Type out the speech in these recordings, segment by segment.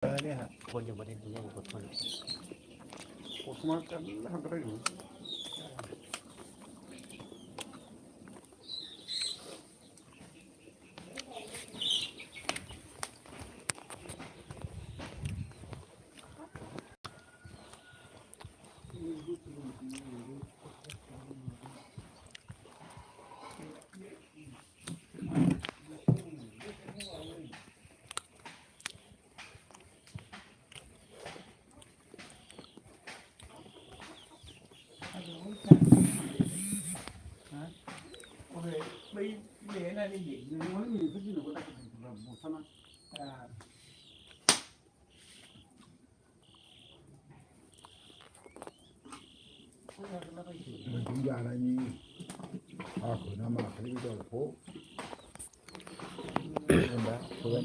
เนี่ยฮะคนอยู่ประเทศนี้กดคนกดมากันแล้วทำก็ได้หรือโอเคไม่เลี้ยงอะไรนี่หนึ่งวันนี้พี่หนูก็ได้กินแบบหมดใช่ไหมchúng ta là như à của nó mà thấy bây giờ là phố em đã quên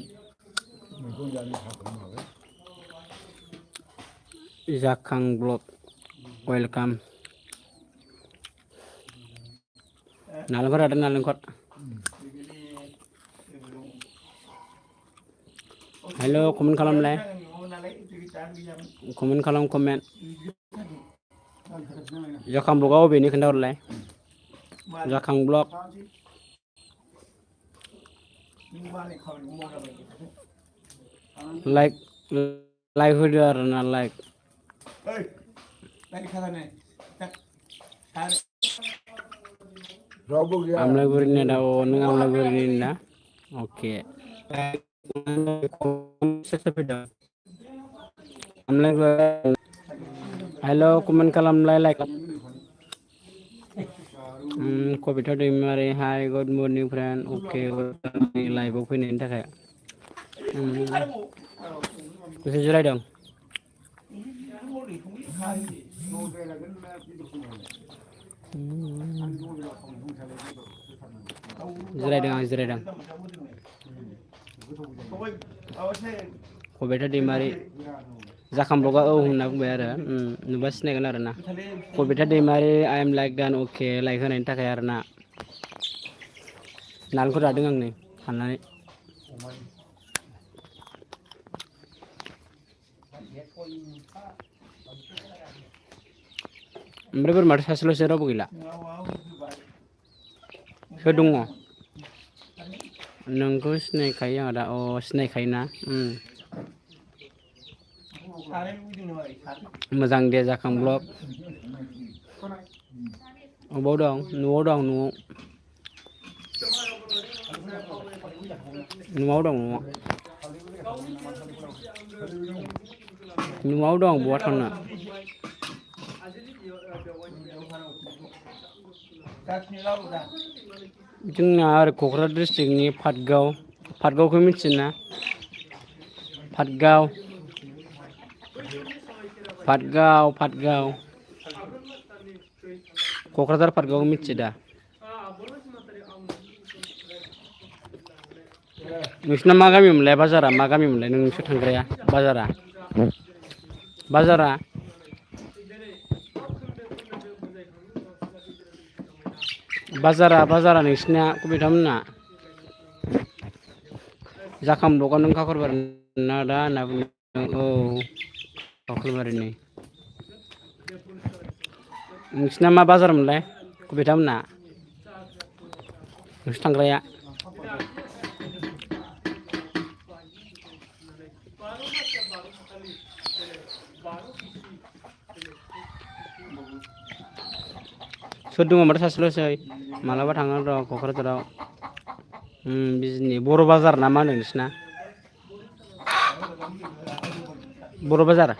mình cũng ra đi học ở ngoài đấy Zakang Blog welcome nalangkot ada nalangkot halo komen kalam lay komen kalam komen Zakang Blog awo bini kendor lay Zakang Blog like video na like amla gurin da o nung amla gurin da okay amla hello comment kalam like ko bito de mare hi good morning friend okay live opinion ta kaya bisa jurai dong jurai dong ko bito de mare Zakang Blog oh na bukan ada nubas nih kan ada na ko bito de mare I am like dan okay like kan enta kaya na nal ko ada ngang nih hanai mereka bermata saslo sero bugila sedungo nunggu snake kaya ada oh snake kaya na Mazang dia Zakang Blog oh bau dong nuo dong nuo dong buat mana जोंना आरो क'क्राझार डिस्ट्रिक्टनि पाटगावखौ मिथियोना पाटगाव क'क्राझार पाटगाव मिथियो दा नोंसिना मा गामि मोनलाय बाजारा मा गामि मोनलाय नोंसोर थांग्राया बाजारा बाजारा नोंसिना कबिथामोनना Zakang Blog nung kakorbar nada na oh kakorbarini nोंसिना मा बाजार मोनलाय कबिथामोनना नोंसोर थांग्राया सोर दङ माथो सासेल'सै मालाबा थाङो र' क'क्राझाराव बिजनि बर' बाजार ना मा होनो नोंसिना बर' बाजार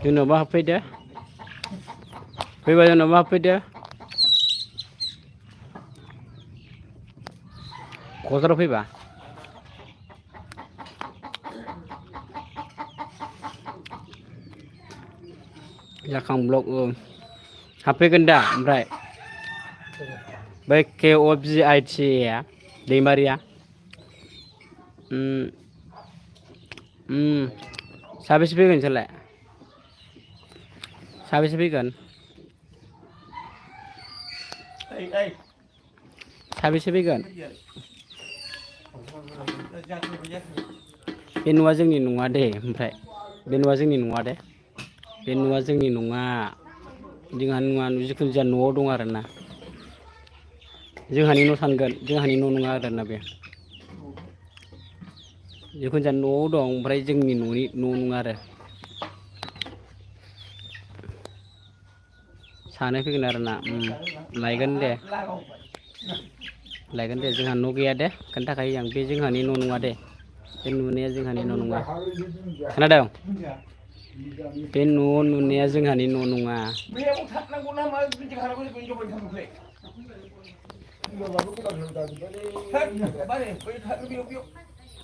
जोंनावबो हाबफैदो फैबा जोंनावबो हाबफैदो क'क्राझाराव फैबा Zakang Blog हाबफैगोन दा ओमफ्राय बै KOFGIT या दैमारिया साबेसे फैगोन नोंसोरलाय साबेसे फैगोन साबेसे फैगोन बे न'आ जोंनि नङा दे ओमफ्राय बे न'आ जोंनि नङा दे बे न'आ जोंनि नङा जोंहानि नङा जिखुनु जाया न'आव दं आरोना जोंहानि न' सानगोन जोंहानि न' नङा आरोना बे जिखुनु जाया न'आव दं ओमफ्राय जोंनि न'नि न' नङा आरो सानै फैगोन आरोना लायगोन दे जोंहा न' गैया दे खोन्थाखायो आं बे जोंहानि न' नङा दे बे नुनाया जोंहानि न' नङा खोनादों बे न' नुनाया जोंहानि न' नङा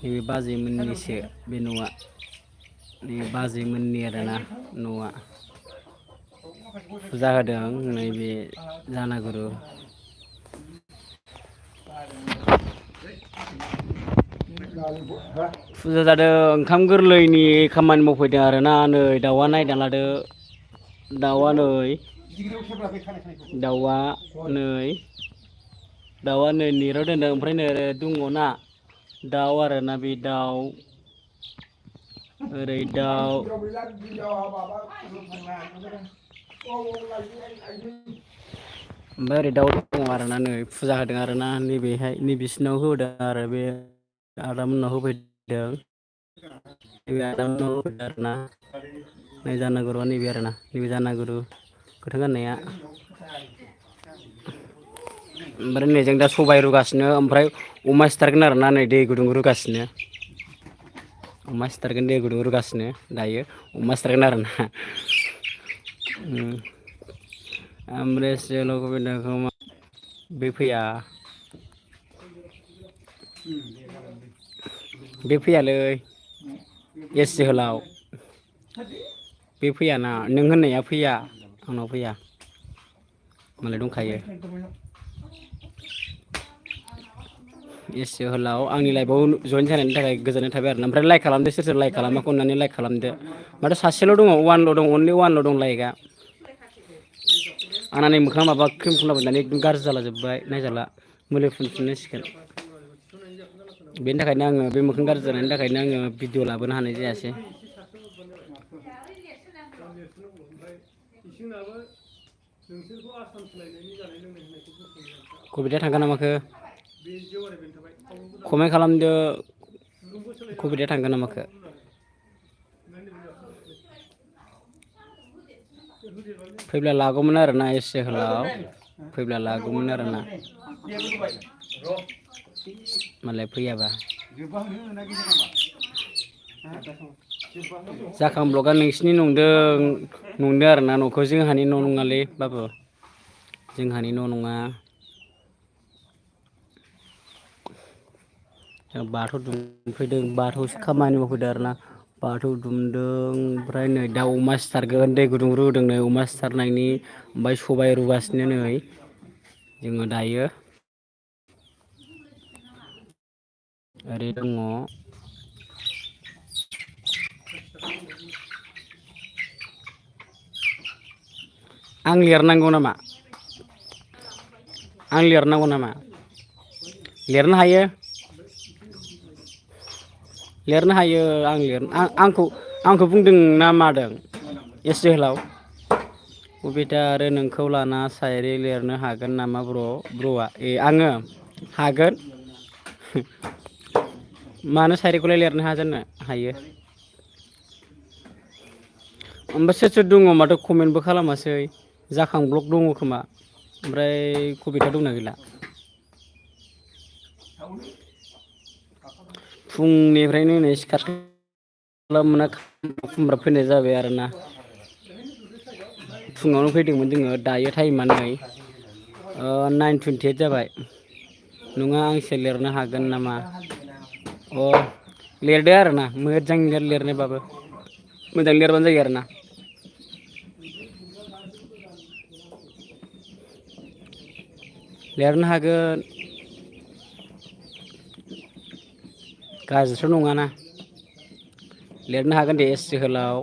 नैबे बाजैमोननिसो बे न'आ नैबे बाजैमोननि आरोना न'आ फुजा होदों नैबे जानागुरु फुजा जादों ओंखाम गोरलैनि खामानि मावफैदों आरोना नै दाउआ नायना लादो दाउआ नै नेटआव दोनदों ओमफ्राय नै दङ ना दाउ आरोना बे दाउ ओरै दाउ ओमफ्राय ओरै दाउ दङ आरोना नै फुजा होदों आरोना नैबेहाय नैबिसिनाव होदों आरो बे आदामोननाव होफैदों नैबे आदामोननाव होफैदों आरोना नै जानागुरुआ नैबे आरोना नैबे जानागुरु गोथां गाननाया ओमफ्राय नै जों दा सबाय रुगासिनो ओमफ्राय अमा सिथारगोन आरोना नै दै गुदुं रुगासिनो अमा सिथारगोन दै गुदुं रुगासिनो दायो अमा सिथारगोन आरोना ओमफ्राय बे फैया बे फैयालै एस जोहोलाव बे फैयाना नों होननाया फैया आंनाव फैया मालाय दंखायो एस जोहोलाव आंनि लाइफआव जइन जानायनि थाखाय गोजोननाय थाबाय आरोना ओमफ्राय लाइक खालामदो सोर सोर लाइक खालामाखै अननानै लाइक खालामदो माथो सासेल' दङ वानल' दं अनलि वानल' दं लाइकआ आंना नै मोखाङा माबा क्रिम फुनलाबायनानै एकदम गाज्रि जालाजोब्बाय नायजाला मुलि फुनफिननांसिगोन बेनि थाखायनो आङो बे मोखां गाज्रि जानायनि थाखायनो आङो भिडिअ लाबोनो हानाय जायासै कभिडआ थांगोन ना माखो कमेन्ट खालामदो कभिडआ थांगोन ना माखो फैब्ला लागौमोन आरोना एस जोहोलाव फैब्ला लागौमोन आरोना मालाय फैयाबा जाखां ब्लगआ नोंसिनि नंदों आरोना न'खौ जोंहानि न' नङालै बाबु जोंहानि न' नङा बाथौ दुमफैदों बाथौसो खामानि मावफैदों आरोना बाथौ दुमदों ओमफ्राय नै दा अमा सिथारगोन दै गुदुं रुदों नै अमा सिथारनायनि ओमफ्राय सबाय रुगासिनो नै जोङो दायो ओरै दङ आं लिरनांगौ नामा लिरनो हायो आंखौ बुंदों ना मादों एस जोहोलाव कबिता आरो नोंखौ लाना शायरि लिरनो हागोन नामा ब्र'आ आङो हागोन मानो शायरिखौलाय लिरनो हाया जानो हायो ओमफ्राय सोर सोर दङ माथो कमेन्टबो खालामासै जाखां ब्लग दङ खोमा ओमफ्राय कबिता दंना गैला फुंनिफ्रायनो नै सिखारस्लाबमोना खुमब्रा फैनाय जाबाय आरोना फुङावनो फैदोंमोन जोङो दायो टाइमा नै 9:28 जाबाय नङा आंसो लिरनो हागोन नामा लिरदो आरोना मोजां लिरनोबाबो मोजां लिरबानो जायो आरोना लिरनो हागोन गाज्रिथ' नङाना लिरनो हागोन दे एस जोहोलाव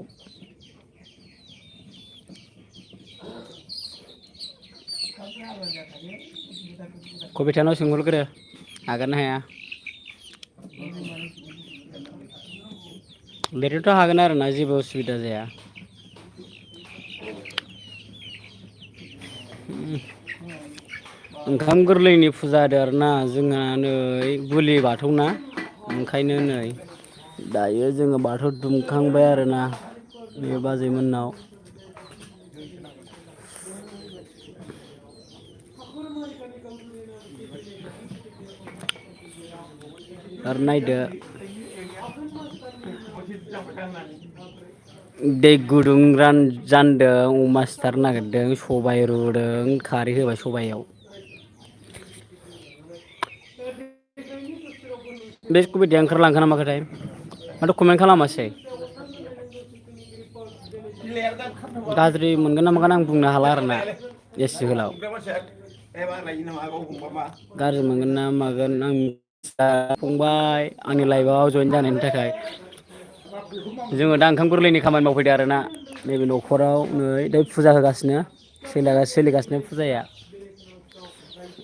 कबितानाव सोंहरग्रो हागोन ना हाया बेरायनोथ' हागोन आरोना जेबो उसुबिदा जाया ओंखाम गोरलैनि फुजा होदो आरोना जोंहा नै बुलि बाथौना ओंखायनो नै दायो जोङो बाथौ दुमखांबाय आरोना बे बाजैमोननाव आरो नायदो दै गुदुं जानदों अमा सिथारनो नागिरदों सबाय रुदों खारै होबाय सबायाव बे कमिटिया ओंखारलांखो ना माखोथाय माथो कमेन्ट खालामासै गाज्रि मोनगोन ना मागोन आं बुंनो हाला आरोना एसि गोलाव गाज्रि मोनगोन ना मागोन आं फंबाय आंनि लाइफआव जइन जानायनि थाखाय जोङो दा ओंखाम गोरलैनि खामानि मावफैदो आरोना नैबे न'खराव नै दा फुजा होगासिनो सोलिगासिनो फुजाया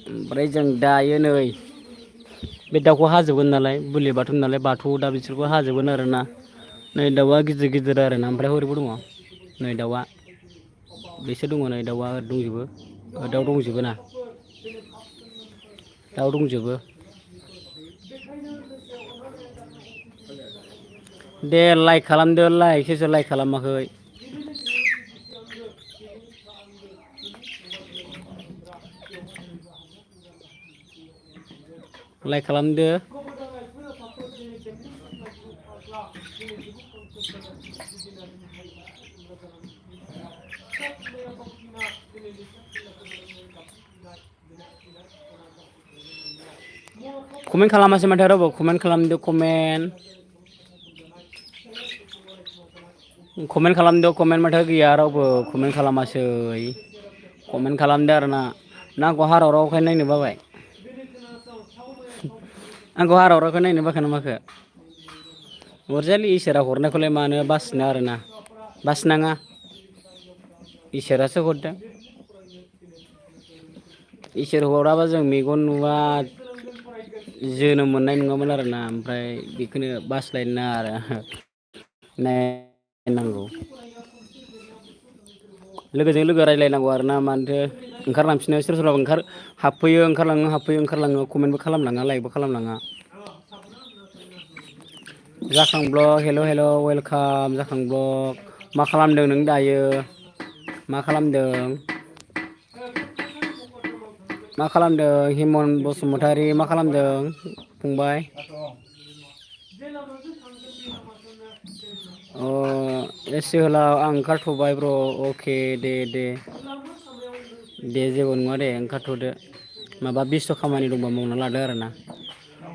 ओमफ्राय जों दायो नै बे दाउखौ हाजोबगोन नालाय बुलि बाथौ नालाय बाथौआव दा बिसोरखौ हाजोबगोन आरोना नै दाउआ गिदिर गिदिर आरोना ओमफ्राय हरैबो दङ नै दाउआ बेसो दङ नै दाउआ दंजोबो दाउ दंजोबो ना दाउ दंजोबो दे लाइक खालामदो सोर लाइक खालामाखै लाइक खालामदो कमेन्ट खालामासै माथो रावबो कमेन्ट खालामदो कमेन्ट खालामदो माथो गैया रावबो कमेन्ट खालामासै कमेन्ट खालामदो आरोना आंखौ हारावरावखाय नायनो बाबाय आंखौ हारावरावखाय नायनो बाखो ना माखो अरजायालै इसोरा हरनायखौलाय मानो बासिनो आरोना बासिनाङा इसोरासो हरदों इसोर हराबा जों मेगन नुवा जोनोम मोननाय नङामोन आरोना ओमफ्राय बेखौनो बास्लायनो नाङा आरो नायनांगौ लोगोजों लोगो रायज्लायनांगौ आरोना मानोथो ओंखारलांफिनो सोर सोरबा हाबफैयो ओंखारलाङो कमेन्टबो खालामलाङा लाइकबो खालामलाङा जाखां ब्लग हेल' वेलकाम जाखां ब्लग मा खालामदों नों दायो मा खालामदों हिमन बसुमतारी मा खालामदों फंबाय एसे होलाव आं ओंखारथ'बाय ब्र' अके दे जेबो नङा दे ओंखारथ'दो माबा बेस्थ' खामानि दंबा मावना लादो आरोना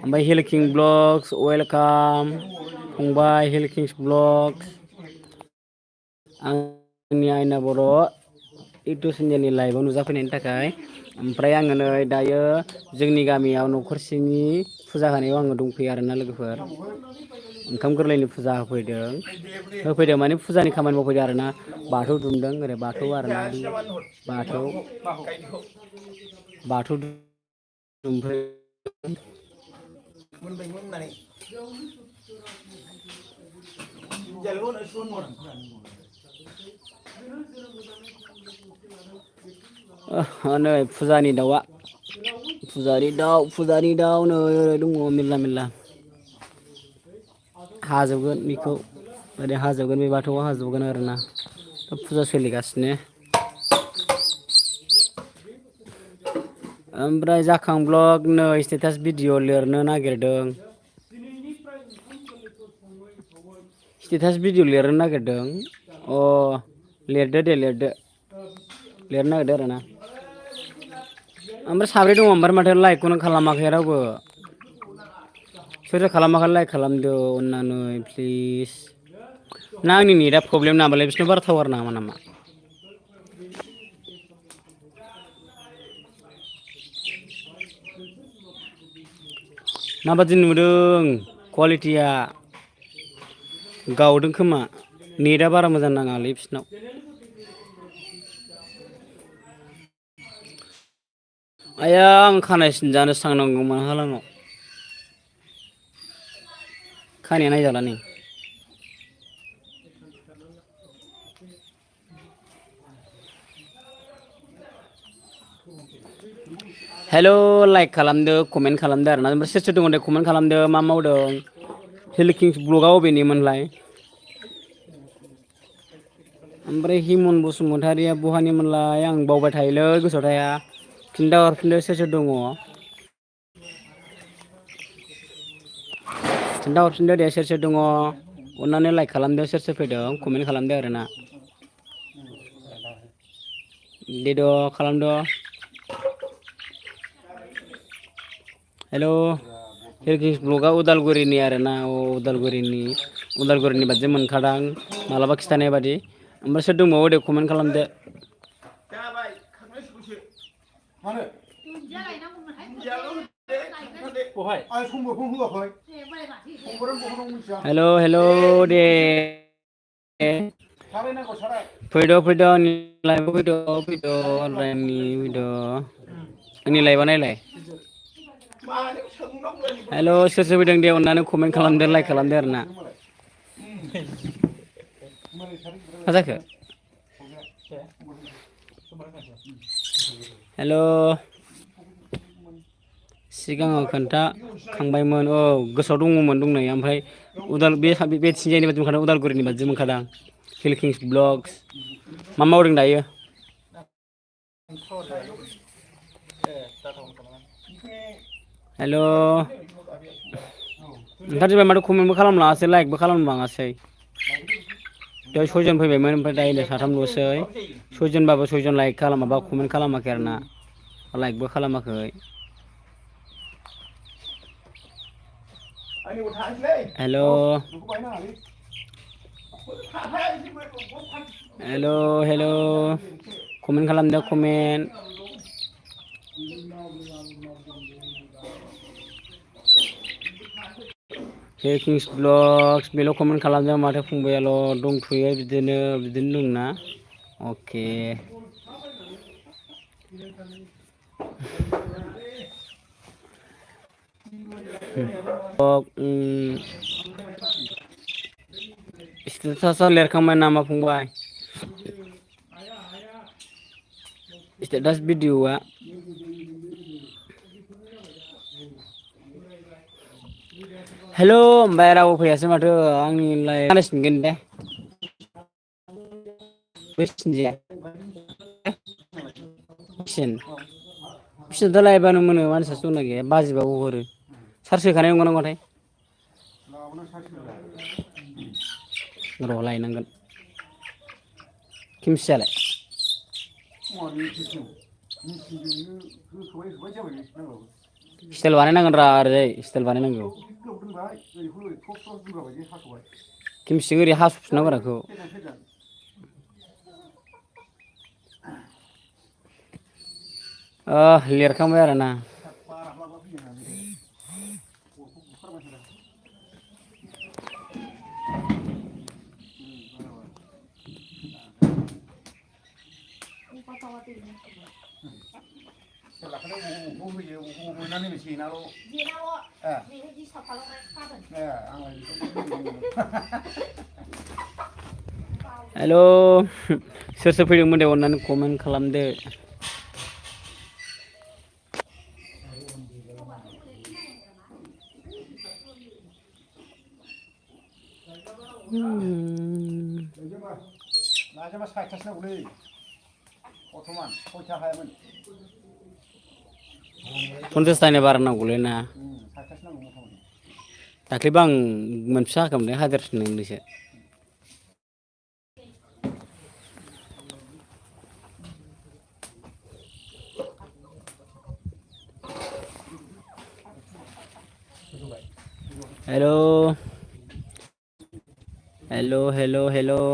ओमफ्राय हिलकिं ब्लग्स वेलकाम फंबाय हिलकिंस ब्लग्स आंनि आयना बर' इउटुब चेनेलनि लाइभआव नुजाफैनायनि थाखाय ओमफ्राय आङो नै दायो जोंनि गामियाव न'खरसेनि फुजा होनायाव आङो दंफैयो आरोना लोगोफोर ओंखाम गोरलैनि फुजा होफैदों माने फुजानि खामानि मावफैदों आरोना बाथौ दुमदों ओरै बाथौ आरोना बाथौ दुमफैदों नै फुजानि दाउआ फुजानि दाउ नै ओरै दङ मेरला हाजोबगोन बेखौ ओरै हाजोबगोन बे बाथौआव हाजोबगोन आरोना फुजा सोलिगासिनो ओमफ्राय जाखां ब्लग नै स्टेटास भिडिअ लिरनो नागिरदों लिरदो लिरनो नागिरदों आरोना ओमफ्राय साब्रै दङ ओमफ्राय माथो लाइकखौनो खालामाखै रावबो सोर खालामाखै लाइक खालामदो अननानै प्लिज ना आंनि नेटआ प्रब्लेम नामालाय बिसोरनाव बारा टावार नाङा नामा माबादि नुदों कुवालिटिया गावदों खोमा नेटआ बारा मोजां नाङालै बिसोरनाव आं खानाय सिनजानोसो थांनांगौमोन हालाङाव खानिया नायजाला नै हेल' लाइक खालामदो कमेन्ट खालामदो आरोना ओमफ्राय सोर सोर दङ दे कमेन्ट खालामदो मा मावदों हिल किंस ब्लगा अबेनिमोनलाय ओमफ्राय हिमन बसुमतारिया बहानिमोनलाय आं बावबाय थायोलै गोसोआव थाया खिन्था हरफिनदो सोर सोर दङ खिन्था हरफिनदो दे सोर सोर दङ अननानै लाइक खालामदो सोर सोर फैदों कमेन्ट खालामदो आरोना देद' खालामदो हेल' हिल किंस ब्लगा उदालगुरिनि आरोना उदालगुरिनि बादि मोनखादां मालाबा खिथानाय बादि ओमफ्राय सोर दंबावो दे कमेन्ट खालामदो जाबाय खांनांसिगौसो मानो दुन्दिया लायनांगौमोनहाय बहाय आं समबरखौ होआखै समबरखौ बहा दं मिथिया हेल' दे साराय नांगौ साराय फैद' लाइभआव फैद' लाइभनि फैद' आंनि लाइभआ नायलाय हेल' सोर सोर फैदों दे अननानै कमेन्ट खालामदो लाइक खालामदो आरोना मा जाखो हेल' सिगाङाव खोन्थाखांबायमोन औ गोसोआव दङमोन दंनाया ओमफ्राय बे थिंजायनि बादि मोनखादां उदालगुरिनि बादि मोनखादां हिल किंस ब्लग्स मा मावदों दायो हेल' ओंखारजोब्बाय माथो कमेन्टबो खालामलाङासै लाइकबो खालामलाङासै दहाय 6 जन फैबायमोन ओमफ्राय दायो 3ल'सै 6 जनबाबो 6 जन लाइक खालामाबा कमेन्ट खालामाखै आरोना लाइकबो खालामाखै हेल' कमेन्ट खालामदो कमेन्ट हिल किंस ब्लग्स बेल' कमेन्ट खालामदों माथो फंबायाल' दंथ'यो बिदिनो दंना अके स्टेटासआव लिरखांबाय नामा फंबाय स्टेटास भिडिअ'आ हेल' ओमफ्राय रावबो फैयासै माथो आंनिलाय खोनासिनगोन दे फिसिनोथ' लायबानो मोनो मानसियासो दंना गैया बाजिबाबो हरो सार्ज होखानाय नंगौ नामाथाय र' लायनांगोन किमसियालाय स्टाइल बानायनांगोन रा ओरै स्टाइल बानायनांगौ किमसिजों ओरै हास'फिननांगौ रा बेखौ लिरखांबाय आरोना हेल' सोर सोर फैदोंमोन दे अननानै कमेन्ट खालामदो नाजामा 60थासो नांगौलै बर्थमान 6था हायामोन 50थानि बारा नांगौलै ना 60थासो नांगौ मथा-मथि दाख्लैबो आं मोनबेसे हाखांबाय हाजारसे नांदोंसो हेल'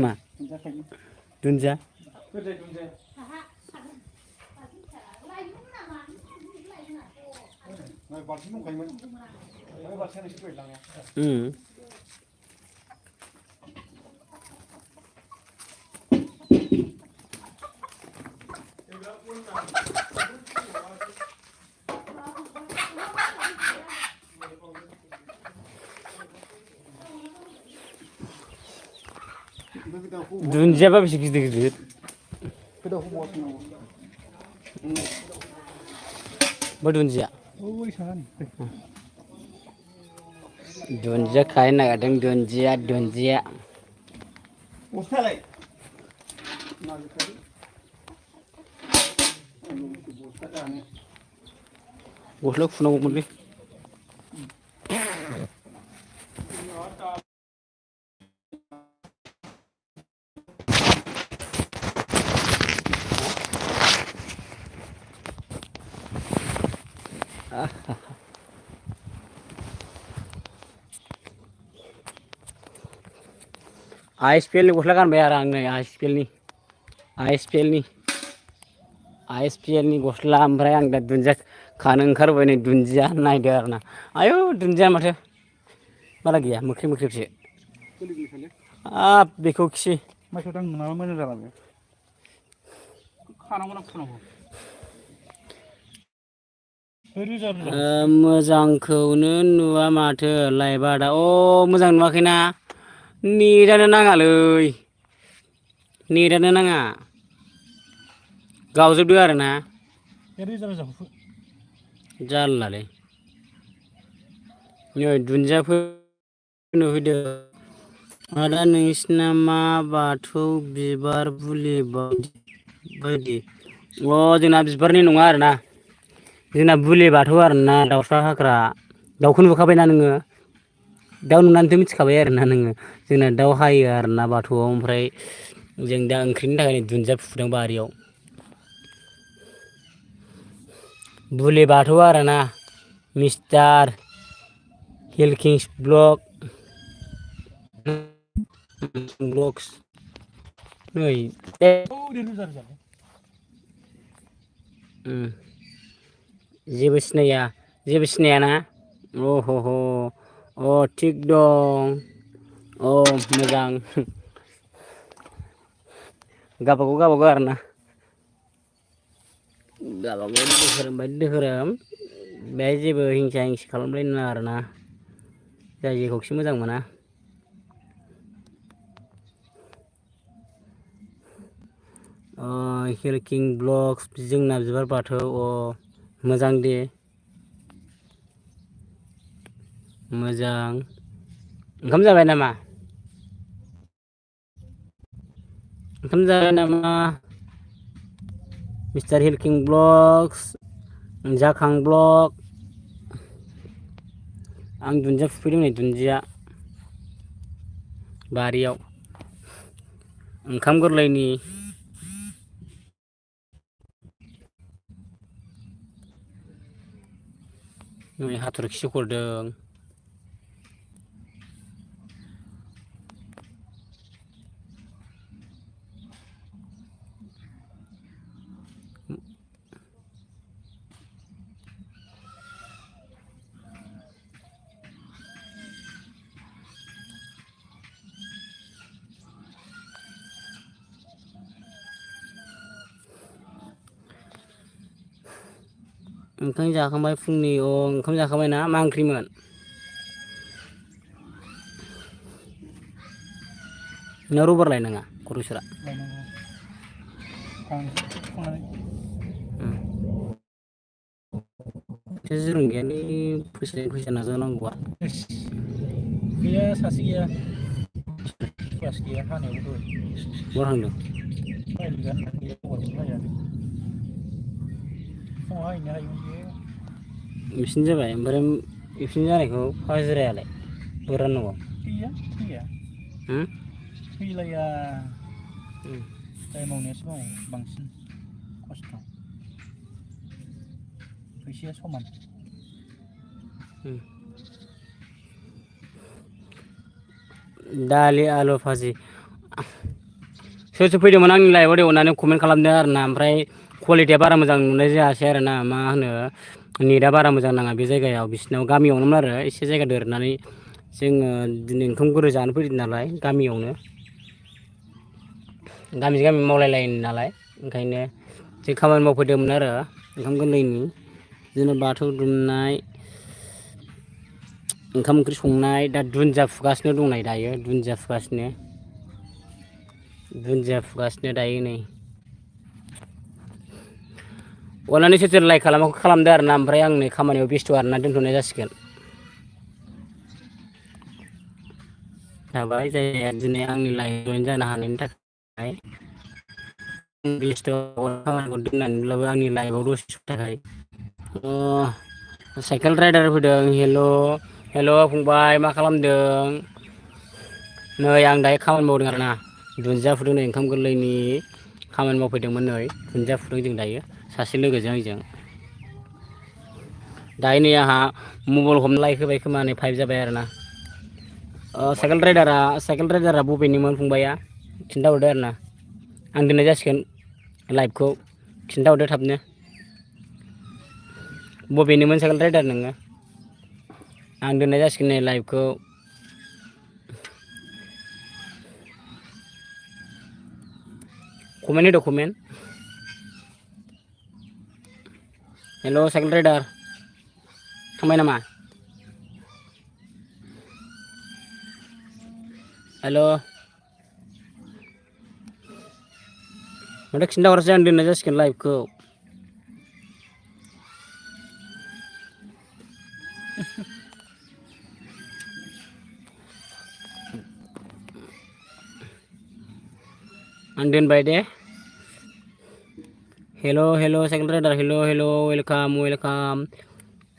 मा दुन्दिया बाल्थिं दंखायोमोन बाल्थिंआ नोंसोर दहाय लांनाया दुन्दियाबा बेसे गिदिर गिदिर गोदावखौ बहा संनांगौ बे दुन्दिया ओइ साहानि दुन्दिया खानो नागिरदों दुन्दिया बस्थायालाय नागिरखादो बस्था जानो गस्ला खुनांगौमोनलै ISPL नि गस्ला गानबाय आरो आं नै ISPL नि गस्ला ओमफ्राय आं दा दुन्दिया खानो ओंखारबोबाय नै दुन्दिया नायदो आरो ना आयौ दुन्दिया माथो बारा गैया मोख्रेबसो हाब बेखौ खि माइखौ दांनो मोनाबा मोजां जाला बे खानांगौ ना फुनांगौ मोजांखौनो नुवा माथो लाइबादा मोजां नुवाखैना नेटानो नाङालै नेटानो नाङा गावजोबदो आरो ना जारलालै नै दुन्दियाफोर फैदो आदा नोंसिना मा बाथौ बिबार बुलि बायदि जोंना बिबारनि नङा आरोना जोंना बुलि बाथौ आरोना दाउसा हाग्रा दाउखौ नुखाबायना नोङो दाउ नुनानैथ' मिथिखाबाय आरोना नोङो जोंना दाउ हायो आरोना बाथौआव ओमफ्राय जों दा ओंख्रिनि थाखाय दुन्दिया फुदों बारियाव बुलि बाथौ आरोना मिस्टार हिलकिंस ब्लग्स नै जेबो सिनायाना थिग दं मोजां गावबागाव आरोना गावबागाव धोरोम बेहाय जेबो हिंसा हिंसि खालामलायनो नाङा आरोना जाय जेखौखि मोजां मोना हिलकिं ब्लग्स जोंना बिबार बाथौ मोजां दे मोजां ओंखाम जाबाय नामा मिस्टार हिलकिं ब्लग्स जाखां ब्लग आं दुन्दिया फुफैदों नै दुन्दिया बारियाव ओंखाम गोरलैनि नै हाथरखिसो हरदों ओंखाम जाखांबाय फुंनि ओंखाम जाखांबायना मा ओंख्रिमोन नोंना रबार लायनाङा खर'सरा जोरों गैयालै फैसा नाजावनांगौआ गैया सासे गैया क्लास गैया हानायावबो बहा थांदों बिसिनि जाबाय ओमफ्राय बिसिनि जानायखौ हाजिरायालाय बोरै राननांगौ थैलाया जाय मावनायासो मावो बांसिन खस्थ' फैसाया समान दालि आलु भाजि सोर फैदोंमोन आंनि लाइभआव अननानै कमेन्ट खालामदों आरोना ओमफ्राय क्वालिटिया बारा मोजां नुनाय जायासै आरोना मा होनो नेटआ बारा मोजां नाङा बे जायगायाव बिसिनाव गामियावनोमोन आरो एसे जायगा देरनानै जोङो दिनै ओंखाम गोरै जानो फैदों नालाय गामियावनो गामि मावलायलायो नालाय ओंखायनो जों खामानि मावफैदोंमोन आरो ओंखाम गोरलैनि बिदिनो बाथौ दुमनाय ओंखाम ओंख्रि संनाय दा दुन्दिया फुगासिनो दं नै दायो दुन्दिया फुगासिनो दुन्दिया फुगासिनो दायो नै अननानै सोर सोर लाइक खालामाखौ खालामदो आरोना ओमफ्राय आं नै खामानियाव बेस्थ' आरोना दोनथ'नाय जासिगोन थाबाय जायहा दिनै आंनि लाइक जइन जानो हानायनि थाखाय बेस्थ' खामानिखौ दोननानैब्लाबो आंनि लाइफआव दसे समनि थाखाय साइकेल राइडार फैदों हेल' फंबाय मा खालामदों नै आं दायो खामानि मावदों आरोना दुन्दिया फुदों नै ओंखाम गोरलैनि खामानि मावफैदोंमोन नै दुन्दिया फुदों जों दायो सासे लोगोजों आंजों दायो नै आंहा मबाइल हमना लायखोबाय खोमा नै 5 जाबाय आरोना साइकेल राइडारा बबेनिमोन फंबाया खिन्थाहरदो आरोना आं दोननाय जासिगोन लाइभखौ खिन्थाहरदो थाबनो बबेनिमोन साइकेल राइडार नोङो आं दोननाय जासिगोन नै लाइभखौ कमेन्ट होदो कमेन्ट हेल' साइकेल राइडार थांबाय नामा हेल' माथो खिन्थाहरासै आं दोननाय जासिगोन लाइभखौ आं दोनबाय दे हेल' साइकेल राइडार हेल' वेलकाम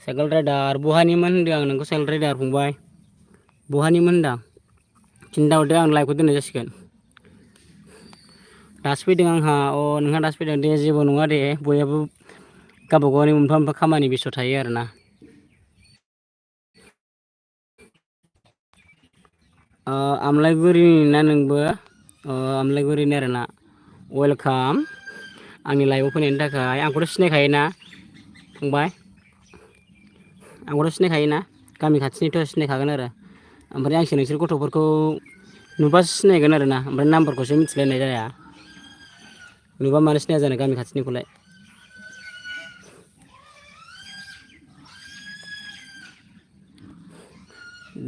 साइकेल राइडार बहानिमोन होनदों आं नोंखौ साइकेल राइडार फंबाय बहानिमोन होनदां खिन्थाहरदो आं लाइभखौ दोननाय जासिगोन दासो फैदों आंहा नोंहा दासो फैदों दे जेबो नङा दे बयहाबो गावबा गावनि मोनफा मोनफा खामानि बेस्थ' थायो आरोना आमलायगुरिनि ना नोंबो आमलायगुरिनि आरोना वेलकाम आंनि लाइभआव फैनायनि थाखाय आंखौथ' सिनायखायोना फंबाय आंखौथ' सिनायखायोना गामि खाथिनिथ' सिनायखागोन आरो ओमफ्राय आंसो नोंसोर गथ'फोरखौ नुबासो सिनायगोन आरोना ओमफ्राय नामफोरखौसो मिथिलायनाय जाया नुबा मानो सिनाया जानो गामि खाथिनिखौलाय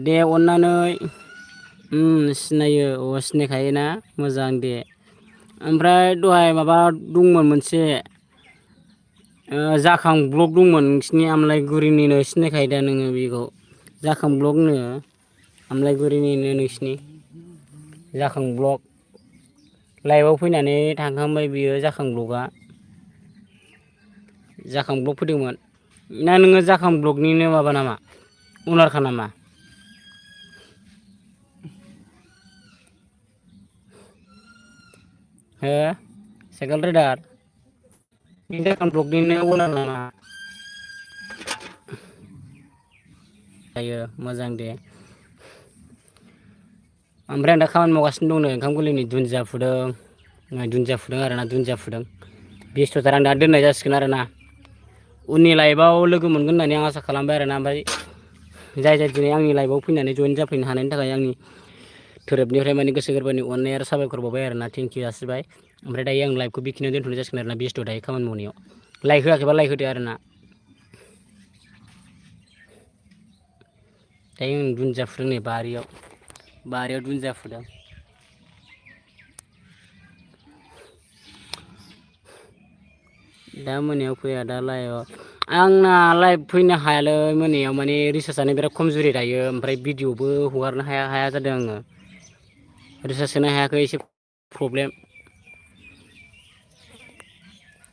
दे अननानै सिनायो सिनायखायोना मोजां दे ओमफ्राय दहाय माबा दंमोन मोनसे जाखां ब्लग दंमोन नोंसिनि आमलायगुरिनिनो सिनायखायो दा नोङो बेखौ जाखां ब्लगनो आमलायगुरिनिनो नोंसिनि जाखां ब्लग लाइभआव फैनानै थांखांबाय बियो जाखां ब्लग फैदोंमोन ना नोङो जाखां ब्लगनिनो माबा नामा अनारखा नामा हो साइकेल राइडार जाखां ब्लगनिनो अनार नामा जायो मोजां दे ओमफ्राय आं दा खामानि मावगासिनो दं नै ओंखाम गोरलैनि दुन्दिया फुदों आरोना दुन्दिया फुदों बेस्थ'थार आं दा दोननाय जासिगोन आरोना उननि लाइभआव लोगो मोनगोन होननानै आं आसा खालामबाय आरोना ओमफ्राय जाय दिनै आंनि लाइभआव फैनानै जइन जाफैनो हानायनि थाखाय आंनि धोरोबनिफ्राय माने गोसो गोरबोनि अननाय आरो साबायखर बावबाय आरोना थेंकिउ जासिबाय ओमफ्राय दायो आं लाइभखौ बेखिनियाव दोनथ'नाय जासिगोन आरोना बेस्थ' दायो खामानि मावनायाव लाइक होआखैबा लाइक होदो आरोना दायो आं दुन्दिया फुदों नै बारियाव दुन्दिया फुदों दा मोनायाव फैया दा लाइभआव आंना लाइभ फैनो हायालै मोनायाव माने रिसार्जआनो बिराद खमजुरि दायो ओमफ्राय भिडिअबो हगारनो हाया जादों आङो रिसार्ज सोनो हायाखै एसे प्रब्लेम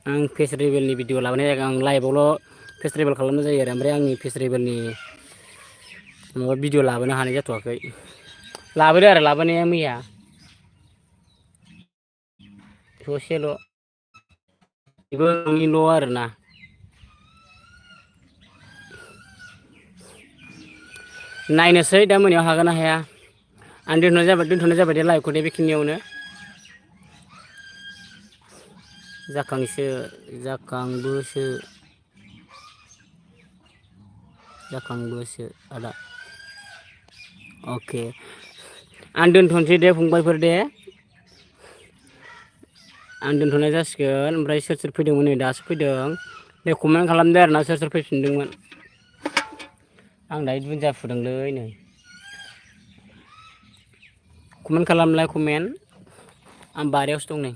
आं फेस रिभिलनि भिडिअ लाबोनाय जायाखै आं लाइभआवल' फेस रिभिल खालामनाय जायो आरो ओमफ्राय आंनि फेस रिभिलनि माबा भिडिअ लाबोनो हानाय जाथ'वाखै लाबोदो आरो लाबोनाया मैया ससेल' बेबो नोंनिल' आरोना नायनोसै दा मोनायाव हागोन ना हाया आं दोनथ'नाय जाबाय दे लाइभखौ दे बेखिनियावनो जाखांबोसो आदा अके आं दोनथ'नोसै दे फंबायफोर दे आं दोनथ'नाय जासिगोन ओमफ्राय सोर सोर फैदोंमोन नै दासो फैदों दे कमेन्ट खालामदो आरोना सोर सोर फैफिनदोंमोन आं दायो दुन्दिया फुदोंलै नै कमेन्ट खालामलाय कमेन्ट आं बारियावसो दं नै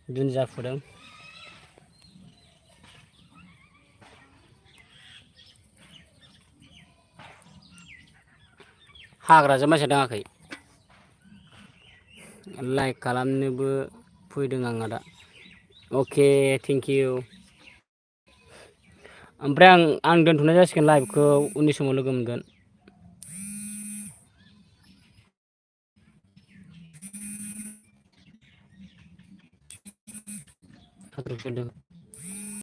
दुन्दिया फुदों हाग्राजों मानसिया दाङाखै लाइक खालामनोबो फैदों आङो दा अके थेंक इउ ओमफ्राय आं दोनथ'नाय जासिगोन लाइभखौ उननि समाव लोगो मोनगोन हाद्र' फैदों